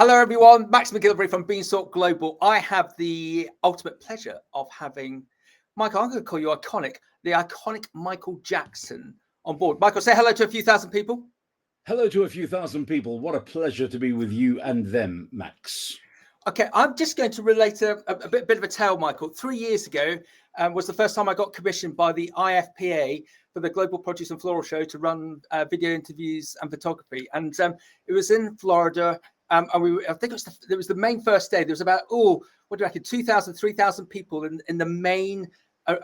Hello, everyone. Max McGillivray from Beanstalk.Global. I have the ultimate pleasure of having Michael, I'm going to call you iconic, the iconic Micheal Jackson on board. Michael, say hello to a few thousand people. Hello to a few thousand people. What a pleasure to be with you and them, Max. Okay, I'm just going to relate a bit of a tale, Michael. 3 years ago was the first time I got commissioned by the IFPA for the Global Produce and Floral Show to run video interviews and photography. And it was in Florida. And I think it was the main first day. There was about, what do you reckon, 2,000, 3,000 people in the main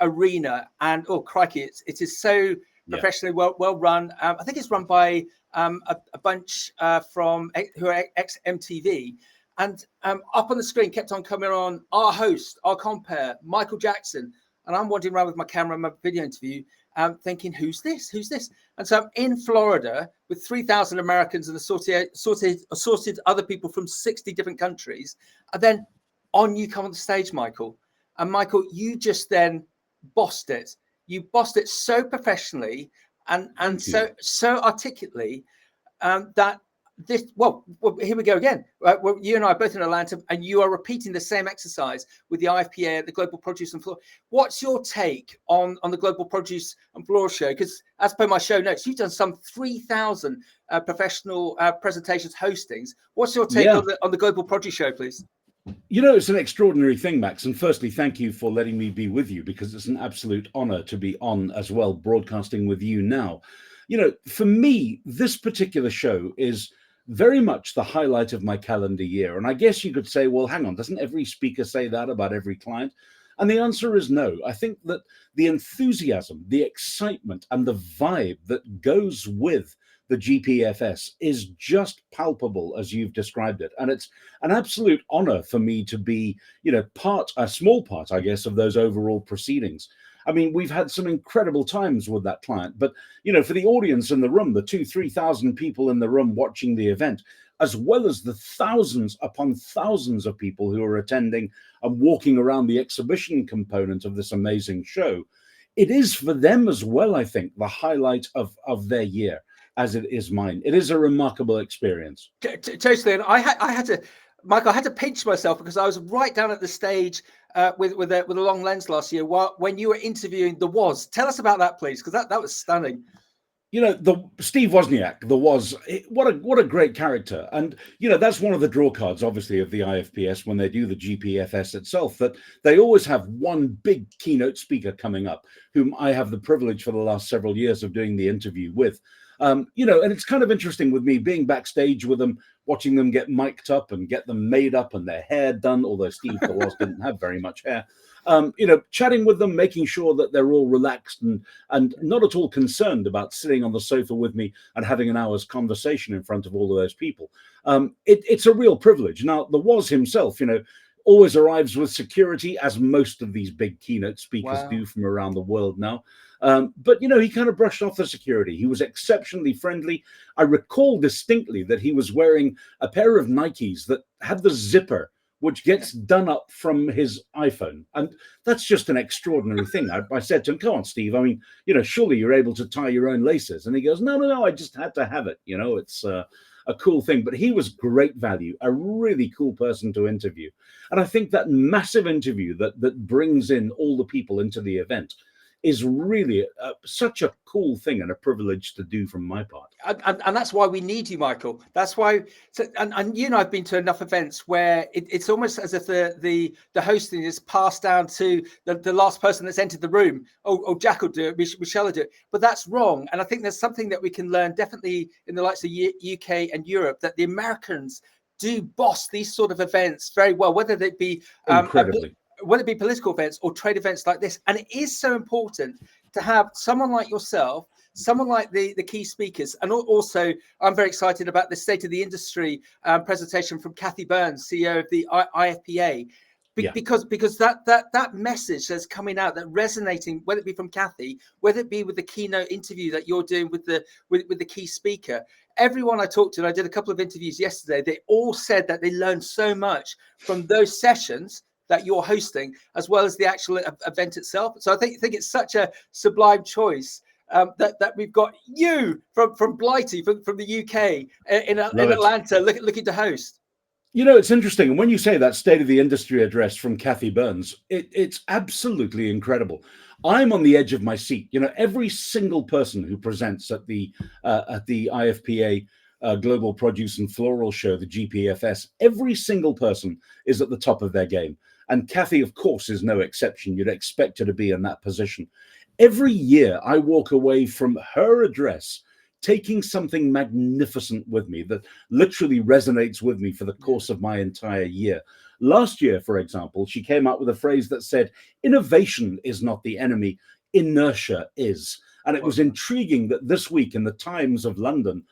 arena. And, crikey, it is so professionally well run. I think it's run by a bunch from who are ex-MTV. And up on the screen kept on coming on our host, our compere, Micheal Jackson. And I'm wandering around with my camera and my video interview, thinking, who's this? Who's this? And so I'm in Florida with 3,000 Americans and assorted other people from 60 different countries. And then on you come on the stage, Micheal. And Micheal, you just then bossed it. You bossed it so professionally and so articulately that here we go again. You and I are both in Atlanta, and you are repeating the same exercise with the IFPA at the Global Produce and Floral. What's your take on the Global Produce and Floral Show? Because as per my show notes, you've done some 3,000 professional presentations, hostings. What's your take on the Global Produce Show, please? You know, it's an extraordinary thing, Max. And firstly, thank you for letting me be with you, because it's an absolute honor to be on as well, broadcasting with you now. You know, for me, this particular show is very much the highlight of my calendar year. And I guess you could say, well, hang on, doesn't every speaker say that about every client? And the answer is no. I think that the enthusiasm, the excitement, and the vibe that goes with the GPFS is just palpable, as you've described it. And it's an absolute honor for me to be, a small part, I guess, of those overall proceedings. I mean, we've had some incredible times with that client, but, for the audience in the room, the 2,000-3,000 people in the room watching the event, as well as the thousands upon thousands of people who are attending and walking around the exhibition component of this amazing show, it is for them as well, I think, the highlight of their year, as it is mine. It is a remarkable experience. Totally. And I had to, Michael, I had to pinch myself because I was right down at the stage with a long lens last year when you were interviewing the Woz. Tell us about that, please, because that was stunning. The Steve Wozniak, the Woz, what a great character. And, that's one of the draw cards, obviously, of the IFPS when they do the GPFS itself, that they always have one big keynote speaker coming up, whom I have the privilege for the last several years of doing the interview with. And it's kind of interesting with me being backstage with them, watching them get mic'd up and get them made up and their hair done, although Steve the Woz didn't have very much hair. Chatting with them, making sure that they're all relaxed and not at all concerned about sitting on the sofa with me and having an hour's conversation in front of all of those people. It's a real privilege. Now, the Woz himself, always arrives with security, as most of these big keynote speakers do from around the world now. But, he kind of brushed off the security. He was exceptionally friendly. I recall distinctly that he was wearing a pair of Nikes that had the zipper, which gets done up from his iPhone. And that's just an extraordinary thing. I said to him, come on, Steve, I mean, surely you're able to tie your own laces. And he goes, no, I just had to have it. It's a cool thing. But he was great value, a really cool person to interview. And I think that massive interview that brings in all the people into the event is really such a cool thing and a privilege to do from my part. And that's why we need you, Micheal. That's why. And you and I have been to enough events where it's almost as if the hosting is passed down to the last person that's entered the room. Oh, Jack will do it. Micheal will do it. But that's wrong. And I think there's something that we can learn definitely in the likes of UK and Europe, that the Americans do boss these sort of events very well, whether they be incredibly. Whether it be political events or trade events like this. And it is so important to have someone like yourself, someone like the key speakers. And also, I'm very excited about the State of the Industry presentation from Cathy Burns, CEO of the IFPA, because that message that's coming out, that resonating, whether it be from Cathy, whether it be with the keynote interview that you're doing with the key speaker. Everyone I talked to, and I did a couple of interviews yesterday, they all said that they learned so much from those sessions that you're hosting, as well as the actual event itself. So I think it's such a sublime choice that we've got you from Blighty, from the UK in Atlanta, looking to host. You know, it's interesting. And when you say that State of the Industry address from Cathy Burns, it's absolutely incredible. I'm on the edge of my seat. You know, every single person who presents at the IFPA Global Produce and Floral Show, the GPFS, every single person is at the top of their game. And Cathy, of course, is no exception. You'd expect her to be in that position. Every year I walk away from her address taking something magnificent with me that literally resonates with me for the course of my entire year. Last year, for example, she came out with a phrase that said, innovation is not the enemy, inertia is. And it was intriguing that this week in the Times of London,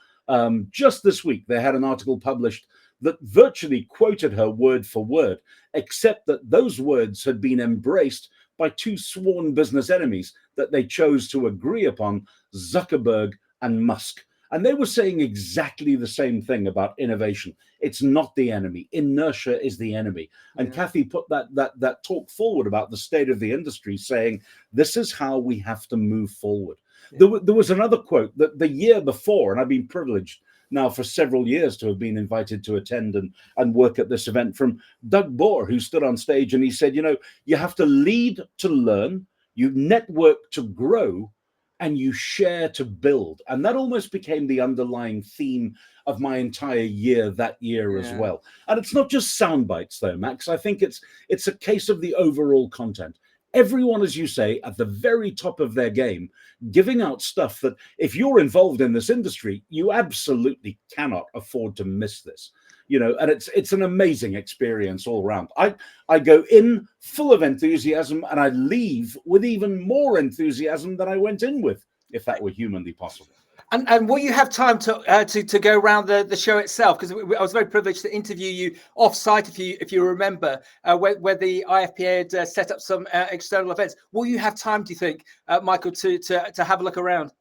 just this week, they had an article published that virtually quoted her word for word, except that those words had been embraced by two sworn business enemies that they chose to agree upon, Zuckerberg and Musk. And they were saying exactly the same thing about innovation. It's not the enemy. Inertia is the enemy. And Cathy put that talk forward about the state of the industry, saying, this is how we have to move forward. There was another quote that the year before, and I've been privileged now for several years to have been invited to attend and work at this event, from Doug Bohr, who stood on stage and he said, you know, you have to lead to learn, you network to grow, and you share to build. And that almost became the underlying theme of my entire year that year as well. And it's not just sound bites though, Max. I think it's a case of the overall content. Everyone, as you say, at the very top of their game, giving out stuff that if you're involved in this industry, you absolutely cannot afford to miss this. You know, and it's an amazing experience all around. I go in full of enthusiasm and I leave with even more enthusiasm than I went in with, if that were humanly possible. And will you have time to go around the show itself? Because I was very privileged to interview you off-site, if you remember, where the IFPA had set up some external events. Will you have time, do you think, Micheal, to have a look around?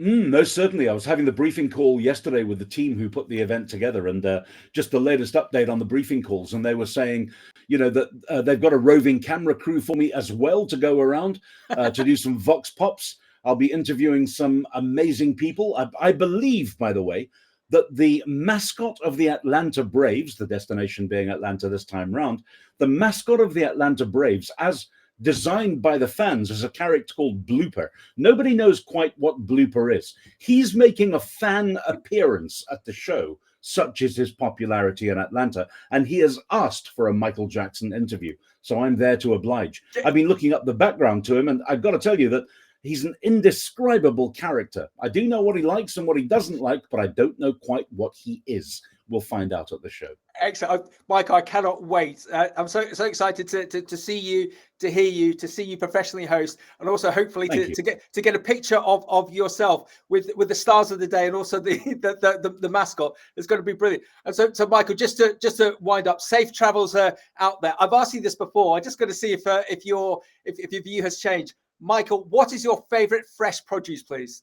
Most certainly. I was having the briefing call yesterday with the team who put the event together, and just the latest update on the briefing calls. And they were saying, you know, that they've got a roving camera crew for me as well to go around to do some Vox Pops. I'll be interviewing some amazing people. I believe, by the way, that the mascot of the Atlanta Braves, the destination being Atlanta this time round, the mascot of the Atlanta Braves, as designed by the fans, as a character called Blooper. Nobody knows quite what Blooper is. He's making a fan appearance at the show, such is his popularity in Atlanta, and he has asked for a Michael Jackson interview. So I'm there to oblige. I've been looking up the background to him, and I've got to tell you that he's an indescribable character. I do know what he likes and what he doesn't like, but I don't know quite what he is. We'll find out at the show. Excellent, Mike. I cannot wait. I'm so excited to see you, to hear you, to see you professionally host, and also hopefully to get a picture of yourself with the stars of the day and also the mascot. It's going to be brilliant. And so Micheal, just to wind up, safe travels out there. I've asked you this before. I'm just going to see if your view has changed. Micheal, what is your favorite fresh produce, please?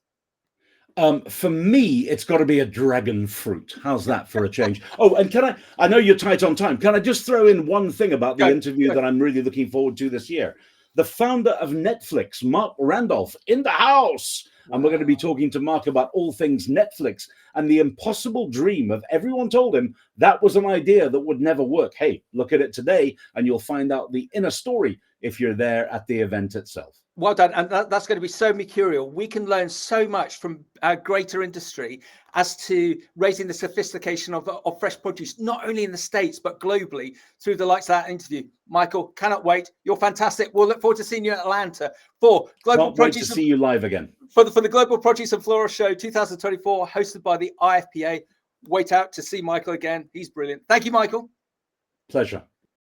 For me, it's got to be a dragon fruit. How's that for a change? Oh, and I know you're tight on time. Can I just throw in one thing about the interview that I'm really looking forward to this year? The founder of Netflix, Mark Randolph, in the house. And we're going to be talking to Mark about all things Netflix and the impossible dream of everyone told him that was an idea that would never work. Hey, look at it today and you'll find out the inner story if you're there at the event itself. Well done. And that's going to be so mercurial. We can learn so much from greater industry as to raising the sophistication of fresh produce, not only in the States, but globally through the likes of that interview. Micheal, cannot wait. You're fantastic. We'll look forward to seeing you in Atlanta for Global Produce. Can't wait to see you live again. For the Global Produce and Floral Show 2024, hosted by the IFPA. Wait out to see Micheal again. He's brilliant. Thank you, Micheal. Pleasure.